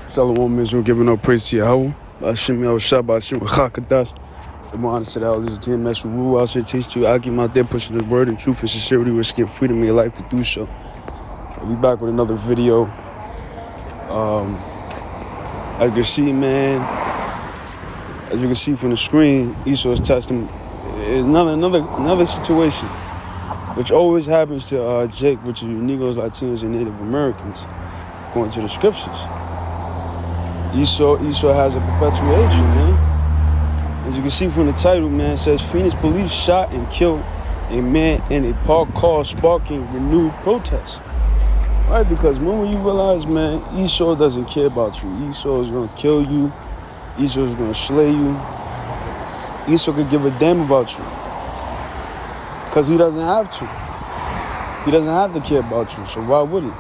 Shalom Israel, giving no praise to Yahweh. Bashim El Shabbat, Shim Chakadash. The honor to the elders, the that's what rule. I say, teach you. I keep out there pushing the word and truth and sincerity, risking freedom in your life to do so. I'll be back with another video. As you can see, man, as you can see from the screen, Esau's testing is another situation, which always happens to Jake, which is Negroes, Latinos, and Native Americans, according to the scriptures. Esau has a perpetuation, man. As you can see from the title, man, it says Phoenix police shot and killed a man in a parked car, sparking renewed protests. Right, because when you realize, man, Esau doesn't care about you. Esau is going to kill you. Esau is going to slay you. Esau could give a damn about you. Because he doesn't have to. He doesn't have to care about you, so why would he?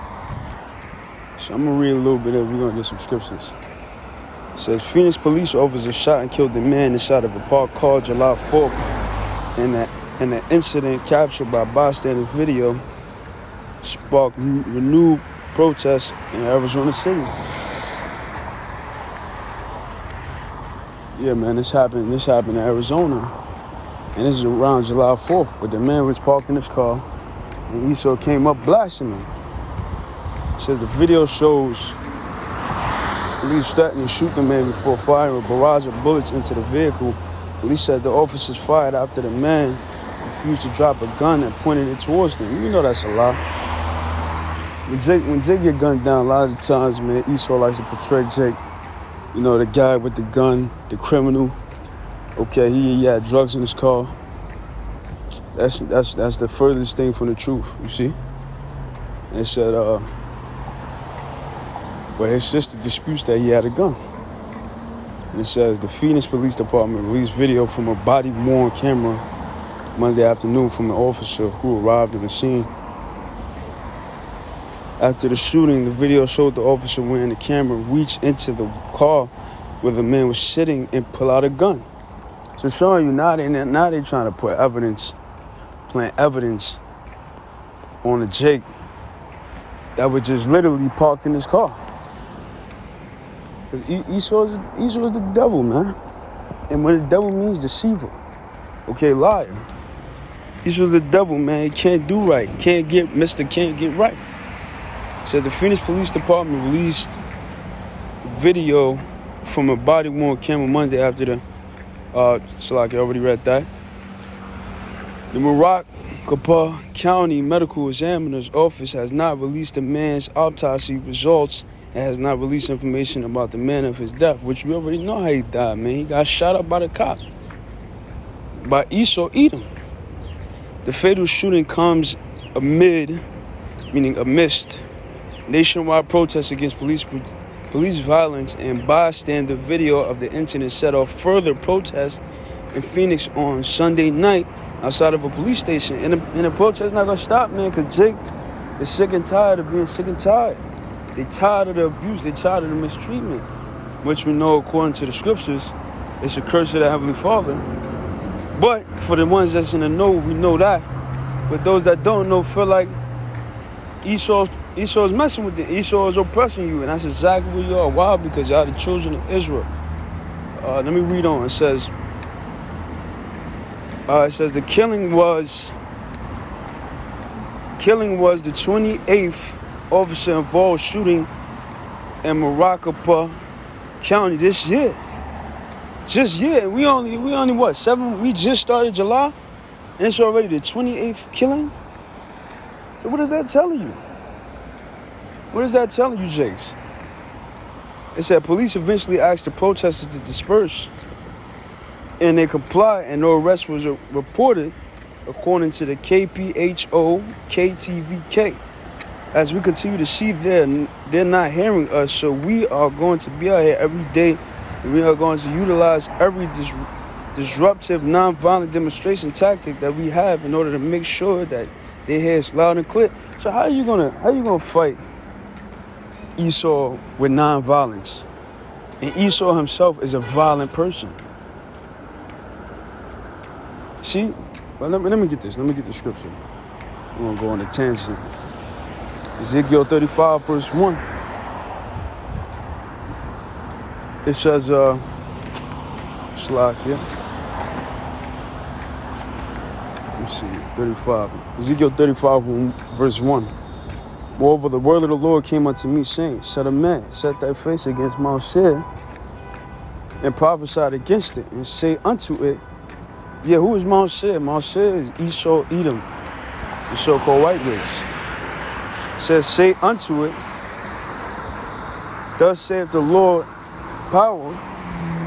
So I'm going to read a little bit of it. We're going to get some scriptures. It says, Phoenix police officer shot and killed a man inside of a parked car July 4th. In an incident captured by bystander video sparked renewed protests in Arizona City. Yeah, man, this happened in Arizona. And this is around July 4th. But the man was parked in his car and Esau came up blasting him. It says the video shows police threatening to shoot the man before firing a barrage of bullets into the vehicle. Police said the officers fired after the man refused to drop a gun and pointed it towards them. You know that's a lie. When Jake get gunned down, a lot of the times, man, Esau likes to portray Jake, you know, the guy with the gun, the criminal. Okay, he had drugs in his car. That's the furthest thing from the truth, you see? And it said, but his sister disputes that he had a gun. And it says the Phoenix Police Department released video from a body-worn camera Monday afternoon from an officer who arrived on the scene. After the shooting, the video showed the officer wearing the camera reach into the car where the man was sitting and pull out a gun. So showing you now they trying to put plant evidence on the Jake that was just literally parked in his car. Because Esau is the devil, man. And when the devil means deceiver, okay, liar. Esau the devil, man. He can't do right. Can't get right. So the Phoenix Police Department released video from a body-worn camera Monday after the, so like I already read that. The Maricopa County Medical Examiner's Office has not released the man's autopsy results and has not released information about the manner of his death, which we already know how he died, man. He got shot up by the cop, by Esau Edom. The fatal shooting comes amidst nationwide protests against police violence, and bystander video of the incident set off further protests in Phoenix on Sunday night outside of a police station. And the protest not gonna stop, man, because Jake is sick and tired of being sick and tired. They tired of the abuse. They tired of the mistreatment, which we know, according to the scriptures, it's a curse of the Heavenly Father. But for the ones that's in the know, we know that. But those that don't know feel like Esau's messing with it. Esau is oppressing you, and that's exactly what you are. Why? Because y'all the children of Israel. Let me read on. It says the killing was the 28th officer involved shooting in Maricopa County this year. Just year. We only what, 7? We just started July, and it's already the 28th killing. So what is that telling you? What is that telling you, Jakes? It said police eventually asked the protesters to disperse, and they complied, and no arrest was reported, according to the KPHO-KTVK. As we continue to see, they're not hearing us, so we are going to be out here every day, and we are going to utilize every disruptive, non-violent demonstration tactic that we have in order to make sure that they hear us loud and clear. So how you gonna fight Esau with non-violence? And Esau himself is a violent person. See? Well, let me get this. Let me get the scripture. I'm gonna go on a tangent. Ezekiel 35, verse 1. It says, Slack, yeah. Let me see, 35. Ezekiel 35, verse 1. Moreover, the word of the Lord came unto me, saying, Son of man, set thy face against Mount Seir, and prophesied against it, and say unto it, yeah, who is Mount Seir? Mount Seir is Esau, Edom, the so-called white race. It says, say unto it, thus saith the Lord power,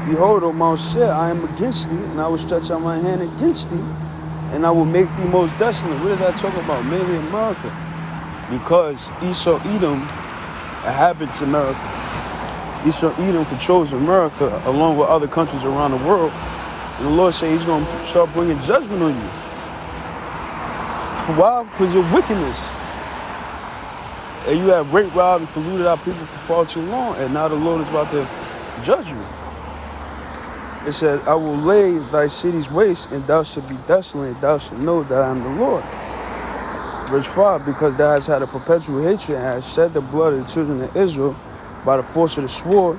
behold, O Mount Seir, I am against thee, and I will stretch out my hand against thee, and I will make thee most desolate. What did that talk about? Mainly America. Because Esau, Edom inhabits America. Esau, Edom controls America along with other countries around the world. And the Lord said he's going to start bringing judgment on you. For why? Because of wickedness. And you have raped, robbed, and polluted our people for far too long. And now the Lord is about to judge you. It said, I will lay thy cities waste, and thou shalt be desolate, and thou shalt know that I am the Lord. Verse 5, because thou hast had a perpetual hatred, and hast shed the blood of the children of Israel by the force of the sword,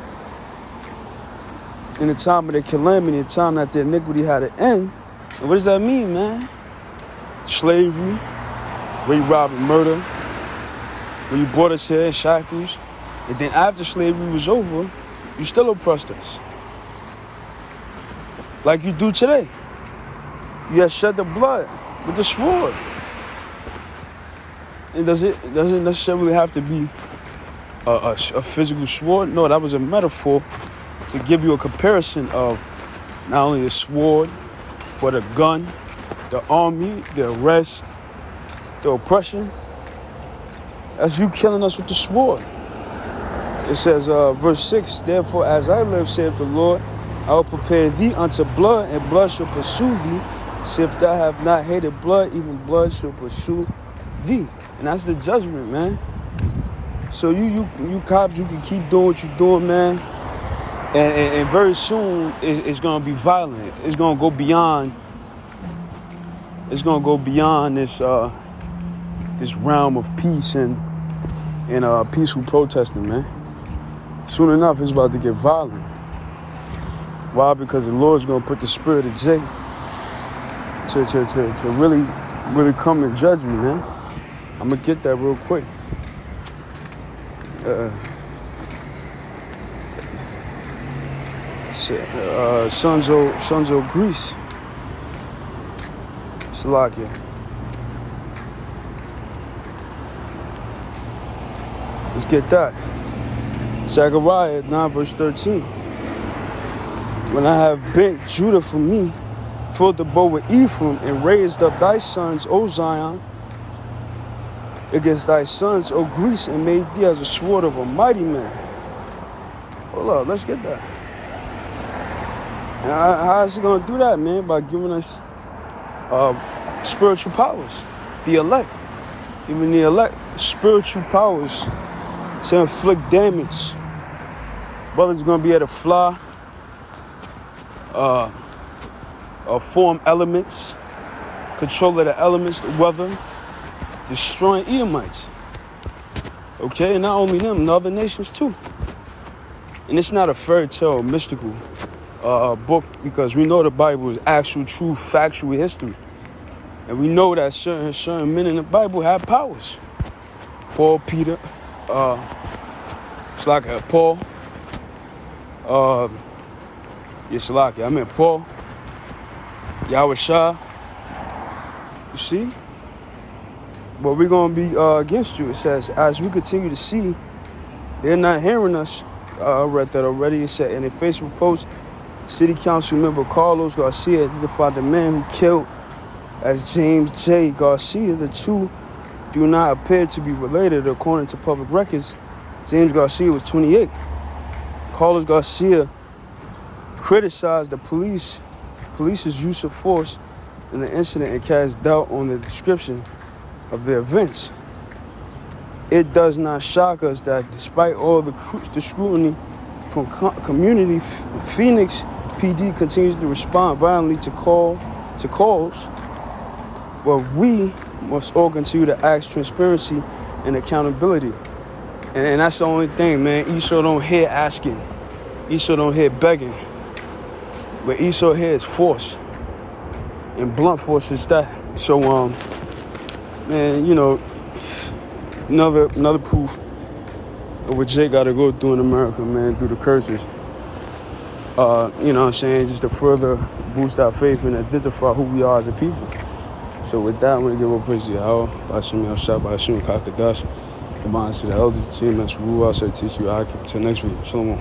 in the time of their calamity, the time that their iniquity had an end. And what does that mean, man? Slavery, rape, rob, and murder. When you brought us here in shackles, and then after slavery was over, you still oppressed us. Like you do today. You have shed the blood with the sword. And it doesn't necessarily have to be a physical sword. No, that was a metaphor to give you a comparison of not only a sword, but a gun, the army, the arrest, the oppression. That's you killing us with the sword. It says, verse 6, therefore, as I live, saith the Lord, I will prepare thee unto blood, and blood shall pursue thee. So if thou have not hated blood, even blood shall pursue thee. And that's the judgment, man. So you cops, you can keep doing what you're doing, man. And very soon it's gonna be violent. It's gonna go beyond. It's gonna go beyond this this realm of peace and peaceful protesting, man. Soon enough, it's about to get violent. Why? Because the Lord's gonna put the spirit of Jake to really come and judge you, man. I'm gonna get that real quick. Sons of Greece. Slovakia. Let's get that. Zechariah 9 verse 13. When I have bent Judah from me, filled the bow with Ephraim, and raised up thy sons, O Zion, against thy sons, O Greece, and made thee as a sword of a mighty man. Hold up, let's get that. How is he going to do that, man? By giving us spiritual powers, the elect. Even the elect, spiritual powers to inflict damage. Brother's going to be able to fly, form elements, control of the elements, the weather, destroying Edomites. Okay, and not only them, the other nations too. And it's not a fairy tale, mystical book, because we know the Bible is actual, true, factual history. And we know that certain men in the Bible had powers. Paul, Peter, Paul, Paul, Yahushua. You see? But we're going to be against you. It says, as we continue to see, they're not hearing us. I read that already. It said, in a Facebook post, City Council member Carlos Garcia identified the man who killed as James J. Garcia. The two do not appear to be related, according to public records. James Garcia was 28. Carlos Garcia criticized the police's use of force in the incident and cast doubt on the description of the events. It does not shock us that despite all the scrutiny from community, Phoenix PD continues to respond violently to calls. But we must all continue to ask transparency and accountability. And that's the only thing, man. Esau don't hear asking. Esau don't hear begging. But Esau hears force. And blunt force is that. So, man, you know, another proof of what Jay got to go through in America, man, through the curses. You know what I'm saying? Just to further boost our faith and identify who we are as a people. So with that, I'm going to give all praise to Yahweh. Ba'ashem Yahshua, Ba'ashem Kakadash. Come on to the elders, the team that's rule outside teach you. I'll keep until next week. Shalom.